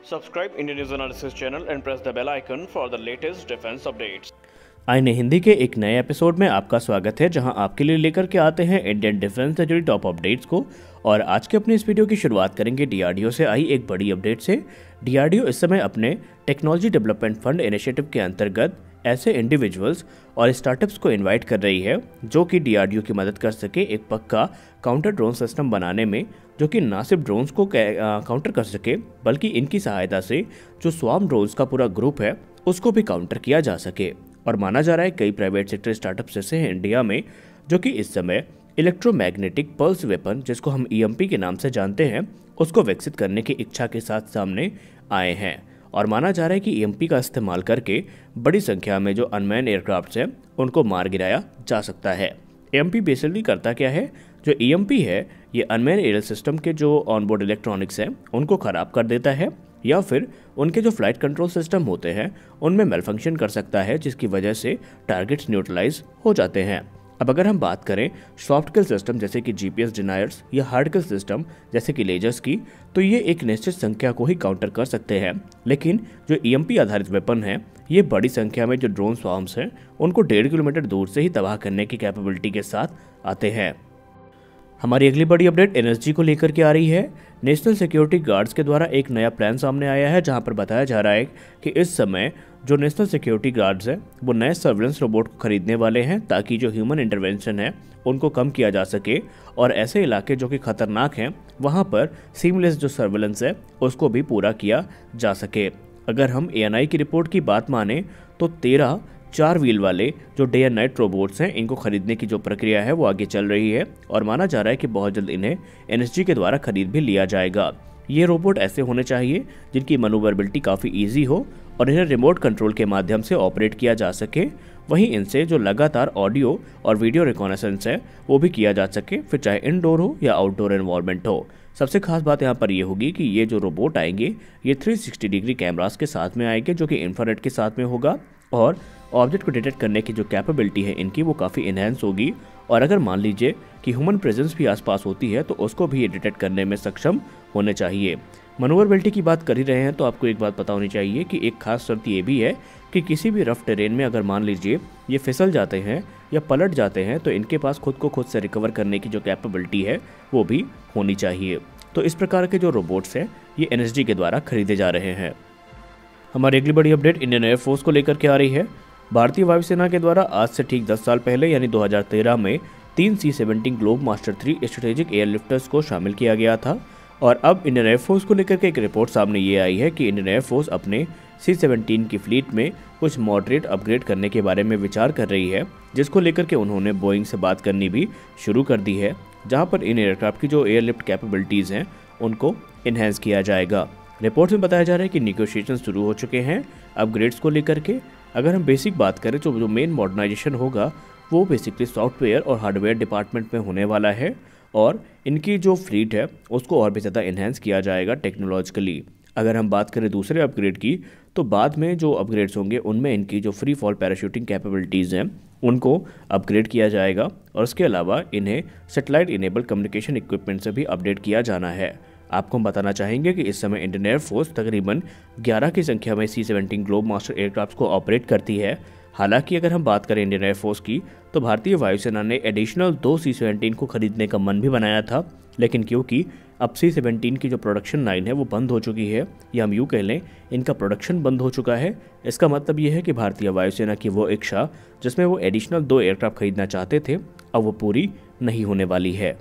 Subscribe Indian News Analysis channel and press the bell icon for the latest defense updates. आईने हिंदी के एक नए episode में आपका स्वागत है, जहां आपके लिए लेकर के आते हैं इंडियन डिफेंस से जुड़ी टॉप अपडेट्स को। और आज के अपने इस वीडियो की शुरुआत करेंगे डीआरडीओ से आई एक बड़ी अपडेट से। डीआरडीओ इस समय अपने टेक्नोलॉजी डेवलपमेंट फंड इनिशिएटिव के अंतर्गत ऐसे इंडिविजुअल्स और स्टार्टअप्स को इनवाइट कर रही है जो कि डीआरडीओ की मदद कर सके एक पक्का काउंटर ड्रोन सिस्टम बनाने में, जो कि ना सिर्फ ड्रोन्स को काउंटर कर सके बल्कि इनकी सहायता से जो स्वार्म ड्रोन्स का पूरा ग्रुप है उसको भी काउंटर किया जा सके। और माना जा रहा है कई प्राइवेट सेक्टर स्टार्टअप्स ऐसे हैं इंडिया में जो कि इस समय इलेक्ट्रोमैग्नेटिक पल्स वेपन, जिसको हम ईएमपी के नाम से जानते हैं, उसको विकसित करने की इच्छा के साथ सामने आए हैं। और माना जा रहा है कि ईएमपी का इस्तेमाल करके बड़ी संख्या में जो अनमैन एयरक्राफ्ट्स हैं उनको मार गिराया जा सकता है। ईएमपी बेसिकली करता क्या है? जो ईएमपी है ये अनमैन एरियल सिस्टम के जो ऑनबोर्ड इलेक्ट्रॉनिक्स हैं उनको ख़राब कर देता है, या फिर उनके जो फ्लाइट कंट्रोल सिस्टम होते हैं उनमें मेलफंक्शन कर सकता है, जिसकी वजह से टारगेट्स न्यूट्रलाइज हो जाते हैं। अब अगर हम बात करें सॉफ्ट किल सिस्टम जैसे कि जीपीएस डिनायर्स या हार्ड किल सिस्टम जैसे कि लेजर्स की, तो ये एक निश्चित संख्या को ही काउंटर कर सकते हैं। लेकिन जो ईएमपी आधारित वेपन है ये बड़ी संख्या में जो ड्रोन स्वार्म्स हैं उनको 1.5 किलोमीटर दूर से ही तबाह करने की कैपेबिलिटी के साथ आते हैं। हमारी अगली बड़ी अपडेट एनएसजी को लेकर के आ रही है। नेशनल सिक्योरिटी गार्ड्स के द्वारा एक नया प्लान सामने आया है, जहां पर बताया जा रहा है कि इस समय जो नेशनल सिक्योरिटी गार्ड्स हैं वो नए सर्वेलेंस रोबोट को खरीदने वाले हैं ताकि जो ह्यूमन इंटरवेंशन है उनको कम किया जा सके और ऐसे इलाके जो कि खतरनाक हैं वहां पर सीमलेस जो सर्वेलेंस है उसको भी पूरा किया जा सके। अगर हम एएनआई की रिपोर्ट की बात माने तो 13 4 व्हील वाले जो डे एंड नाइट रोबोट्स हैं इनको खरीदने की जो प्रक्रिया है वो आगे चल रही है और माना जा रहा है कि बहुत जल्द इन्हें एनएसजी के द्वारा खरीद भी लिया जाएगा। ये रोबोट ऐसे होने चाहिए जिनकी मनूवरेबिलिटी काफ़ी ईजी हो और इन्हें रिमोट कंट्रोल के माध्यम से ऑपरेट किया जा सके। वहीं इनसे जो लगातार ऑडियो और वीडियो रिकॉनेसेंस है वो भी किया जा सके, फिर चाहे इनडोर हो या आउटडोर एनवायरनमेंट हो। सबसे खास बात यहाँ पर ये होगी कि ये जो रोबोट आएंगे ये 360 डिग्री कैमरास के साथ में आएंगे जो कि इंफ्रारेड के साथ में होगा, और ऑब्जेक्ट को डिटेक्ट करने की जो कैपेबिलिटी है इनकी वो काफ़ी इन्हेंस होगी। और अगर मान लीजिए कि ह्यूमन प्रेजेंस भी आसपास होती है तो उसको भी ये डिटेक्ट करने में सक्षम होने चाहिए। मनोवरेबिलिटी की बात कर ही रहे हैं तो आपको एक बात पता होनी चाहिए कि एक खास शर्त ये भी है कि किसी भी रफ टेरेन में अगर मान लीजिए ये फिसल जाते हैं या पलट जाते हैं तो इनके पास खुद को खुद से रिकवर करने की जो कैपेबिलिटी है वो भी होनी चाहिए। तो इस प्रकार के जो रोबोट्स हैं ये एनएसजी के द्वारा खरीदे जा रहे हैं। हमारी अगली बड़ी अपडेट इंडियन एयरफोर्स को लेकर के आ रही है। भारतीय वायुसेना के द्वारा आज से ठीक 10 साल पहले यानी 2013 में 3 C-17 ग्लोब मास्टर 3 स्ट्रेटेजिक एयरलिफ्टर्स को शामिल किया गया था। और अब इंडियन एयरफोर्स को लेकर के एक रिपोर्ट सामने ये आई है कि इंडियन एयरफोर्स अपने C-17 की फ्लीट में कुछ मॉडरेट अपग्रेड करने के बारे में विचार कर रही है, जिसको लेकर के उन्होंने बोइंग से बात करनी भी शुरू कर दी है, जहां पर इन एयरक्राफ्ट की जो एयरलिफ्ट कैपेबिलिटीज़ हैं उनको इन्हेंस किया जाएगा। रिपोर्ट में बताया जा रहा है कि निगोशिएशन शुरू हो चुके हैं अपग्रेड्स को लेकर के। अगर हम बेसिक बात करें तो जो मेन मॉडर्नाइजेशन होगा वो बेसिकली सॉफ्टवेयर और हार्डवेयर डिपार्टमेंट में होने वाला है, और इनकी जो फ्लीट है उसको और भी ज़्यादा इन्हेंस किया जाएगा टेक्नोलॉजिकली। अगर हम बात करें दूसरे अपग्रेड की तो बाद में जो अपग्रेड्स होंगे उनमें इनकी जो फ्री फॉल पैराशूटिंग कैपेबिलिटीज़ हैं उनको अपग्रेड किया जाएगा, और उसके अलावा इन्हें सेटेलाइट इनेबल कम्युनिकेशन इक्विपमेंट से भी अपडेट किया जाना है। आपको हम बताना चाहेंगे कि इस समय इंडियन एयरफोर्स तकरीबन 11 की संख्या में C-17 ग्लोब मास्टर एयरक्राफ्ट को ऑपरेट करती है। हालांकि अगर हम बात करें इंडियन एयरफोर्स की तो भारतीय वायुसेना ने एडिशनल 2 C-17 को खरीदने का मन भी बनाया था, लेकिन क्योंकि अब C-17 की जो प्रोडक्शन लाइन है वो बंद हो चुकी है, या हम यूँ कह लें इनका प्रोडक्शन बंद हो चुका है, इसका मतलब ये है कि भारतीय वायुसेना की वो इच्छा जिसमें वो एडिशनल 2 एयरक्राफ्ट खरीदना चाहते थे अब वो पूरी नहीं होने वाली है।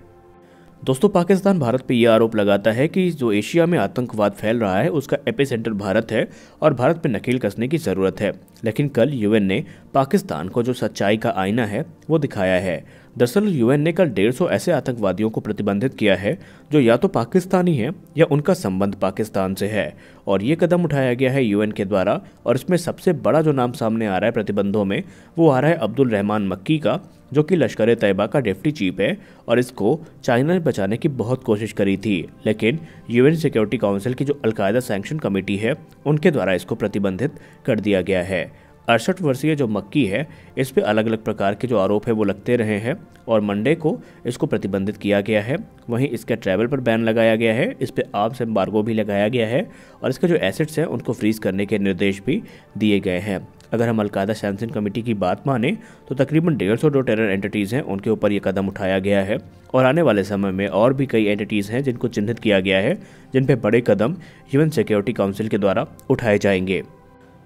दोस्तों, पाकिस्तान भारत पे ये आरोप लगाता है कि जो एशिया में आतंकवाद फैल रहा है उसका एपिसेंटर भारत है और भारत पे नकेल कसने की ज़रूरत है। लेकिन कल यूएन ने पाकिस्तान को जो सच्चाई का आईना है वो दिखाया है। दरअसल यूएन ने कल 150 ऐसे आतंकवादियों को प्रतिबंधित किया है जो या तो पाकिस्तानी है या उनका संबंध पाकिस्तान से है, और ये कदम उठाया गया है यूएन के द्वारा। और इसमें सबसे बड़ा जो नाम सामने आ रहा है प्रतिबंधों में वो आ रहा है अब्दुल रहमान मक्की का, जो कि लश्कर तैयबा का डिप्टी चीफ है, और इसको चाइना ने बचाने की बहुत कोशिश करी थी, लेकिन यूएन सिक्योरिटी काउंसिल की जो अलकायदा सैंक्शन कमेटी है उनके द्वारा इसको प्रतिबंधित कर दिया गया है। 68 वर्षीय जो मक्की है, इस पे अलग अलग प्रकार के जो आरोप है वो लगते रहे हैं और मंडे को इसको प्रतिबंधित किया गया है। वहीं इसके ट्रैवल पर बैन लगाया गया है, इस पे आर्म्स एम्बार्गो भी लगाया गया है और इसके जो एसेट्स हैं उनको फ्रीज करने के निर्देश भी दिए गए हैं। अगर हम अलकायदा सैंक्शन कमेटी की बात माने तो तकरीबन 150 जो टेरर एंटिटीज़ हैं उनके ऊपर ये कदम उठाया गया है और आने वाले समय में और भी कई एंटिटीज़ हैं जिनको चिन्हित किया गया है, जिन पे बड़े कदम यूएन सिक्योरिटी काउंसिल के द्वारा उठाए जाएंगे।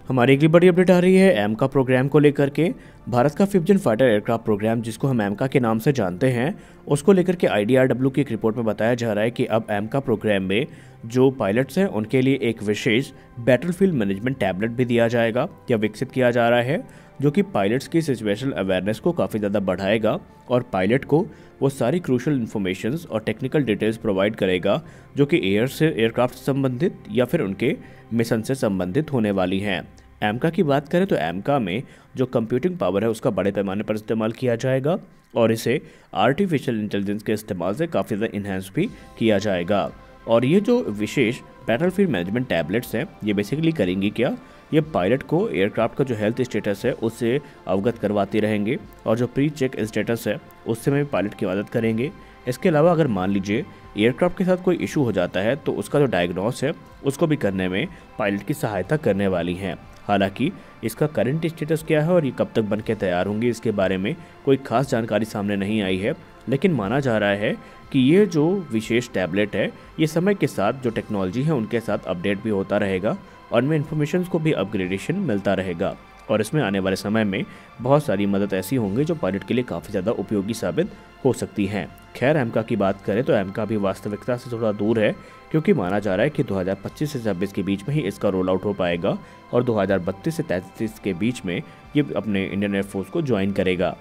हमारी अगली बड़ी अपडेट आ रही है एमका प्रोग्राम को लेकर के। भारत का 5th जेन फाइटर एयरक्राफ्ट प्रोग्राम, जिसको हम एमका के नाम से जानते हैं, उसको लेकर के IDRW की एक रिपोर्ट में बताया जा रहा है कि अब एमका प्रोग्राम में जो पायलट्स हैं उनके लिए एक विशेष बैटलफील्ड मैनेजमेंट टैबलेट भी दिया जाएगा या विकसित किया जा रहा है, जो कि पायलट्स की सिचुएशनल अवेयरनेस को काफ़ी ज़्यादा बढ़ाएगा और पायलट को वो सारी क्रूशल इन्फॉर्मेशंस और टेक्निकल डिटेल्स प्रोवाइड करेगा जो कि एयरक्राफ्ट से संबंधित या फिर उनके मिशन से संबंधित होने वाली हैं। एमका की बात करें तो एमका में जो कंप्यूटिंग पावर है उसका बड़े पैमाने पर इस्तेमाल किया जाएगा और इसे आर्टिफिशियल इंटेलिजेंस के इस्तेमाल से काफ़ी ज़्यादा इन्हेंस भी किया जाएगा। और ये जो विशेष बैटलफील्ड मैनेजमेंट टैबलेट्स हैं, ये बेसिकली करेंगी क्या, ये पायलट को एयरक्राफ्ट का जो हेल्थ स्टेटस है उससे अवगत करवाते रहेंगे और जो प्री चेक स्टेटस है उससे में पायलट की मदद करेंगे। इसके अलावा अगर मान लीजिए एयरक्राफ्ट के साथ कोई इशू हो जाता है तो उसका जो डायग्नोस है उसको भी करने में पायलट की सहायता करने वाली हैं। हालांकि इसका करंट स्टेटस क्या है और ये कब तक बन के तैयार होंगे, इसके बारे में कोई खास जानकारी सामने नहीं आई है, लेकिन माना जा रहा है कि ये जो विशेष टैबलेट है ये समय के साथ जो टेक्नोलॉजी है उनके साथ अपडेट भी होता रहेगा और इनमें इन्फॉर्मेशन को भी अपग्रेडेशन मिलता रहेगा और इसमें आने वाले समय में बहुत सारी मदद ऐसी होंगी जो पायलट के लिए काफ़ी ज़्यादा उपयोगी साबित हो सकती हैं। खैर, एमका की बात करें तो एमका भी वास्तविकता से थोड़ा दूर है, क्योंकि माना जा रहा है कि 2025 से 26 के बीच में ही इसका रोल आउट हो पाएगा और 2032 से 33 के बीच में ये अपने इंडियन एयरफोर्स को ज्वाइन करेगा।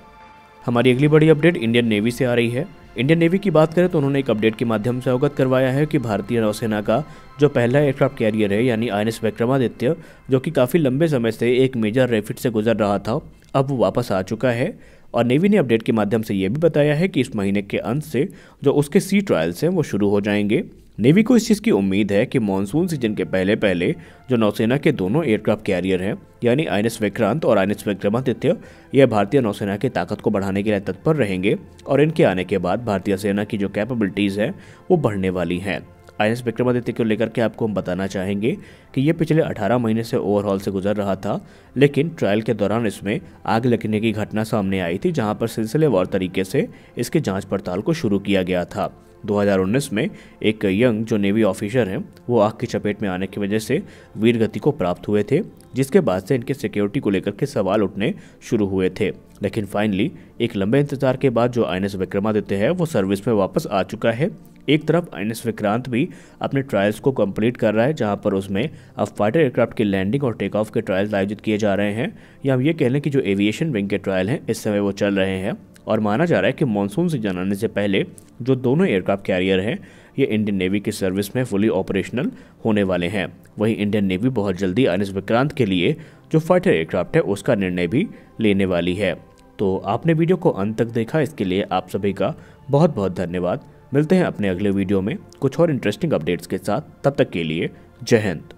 हमारी अगली बड़ी अपडेट इंडियन नेवी से आ रही है। इंडियन नेवी की बात करें तो उन्होंने एक अपडेट के माध्यम से अवगत करवाया है कि भारतीय नौसेना का जो पहला एयरक्राफ्ट कैरियर है यानी INS विक्रमादित्य, जो कि काफ़ी लंबे समय से एक मेजर रेफिट से गुजर रहा था, अब वो वापस आ चुका है। और नेवी ने अपडेट के माध्यम से ये भी बताया है कि इस महीने के अंत से जो उसके सी ट्रायल्स हैं वो शुरू हो जाएंगे। नेवी को इस चीज़ की उम्मीद है कि मानसून सीजन के पहले पहले जो नौसेना के दोनों एयरक्राफ्ट कैरियर हैं यानी INS विक्रांत और INS विक्रमादित्य, यह भारतीय नौसेना की ताकत को बढ़ाने के लिए तत्पर रहेंगे और इनके आने के बाद भारतीय सेना की जो कैपेबिलिटीज़ हैं वो बढ़ने वाली हैं। INS विक्रमादित्य को लेकर के आपको हम बताना चाहेंगे कि ये पिछले 18 महीने से ओवरहॉल से गुजर रहा था, लेकिन ट्रायल के दौरान इसमें आग लगने की घटना सामने आई थी, जहां पर सिलसिलेवार तरीके से इसके जांच पड़ताल को शुरू किया गया था। 2019 में एक यंग जो नेवी ऑफिसर हैं वो आग की चपेट में आने की वजह से वीर गति को प्राप्त हुए थे, जिसके बाद से इनके सिक्योरिटी को लेकर के सवाल उठने शुरू हुए थे। लेकिन फाइनली एक लंबे इंतजार के बाद जो INS विक्रमादित्य है वो सर्विस में वापस आ चुका है। एक तरफ INS विक्रांत भी अपने ट्रायल्स को कंप्लीट कर रहा है, जहां पर उसमें अब फाइटर एयरक्राफ्ट की लैंडिंग और टेक ऑफ के ट्रायल्स आयोजित किए जा रहे हैं, या हम ये कह लें कि जो एविएशन विंग के ट्रायल हैं इस समय वो चल रहे हैं। और माना जा रहा है कि मानसून सीजन आने से पहले जो दोनों एयरक्राफ्ट कैरियर हैं ये इंडियन नेवी की सर्विस में फुली ऑपरेशनल होने वाले हैं। वहीं इंडियन नेवी बहुत जल्दी INS विक्रांत के लिए जो फाइटर एयरक्राफ्ट है उसका निर्णय भी लेने वाली है। तो आपने वीडियो को अंत तक देखा, इसके लिए आप सभी का बहुत बहुत धन्यवाद। मिलते हैं अपने अगले वीडियो में कुछ और इंटरेस्टिंग अपडेट्स के साथ, तब तक के लिए जय हिंद।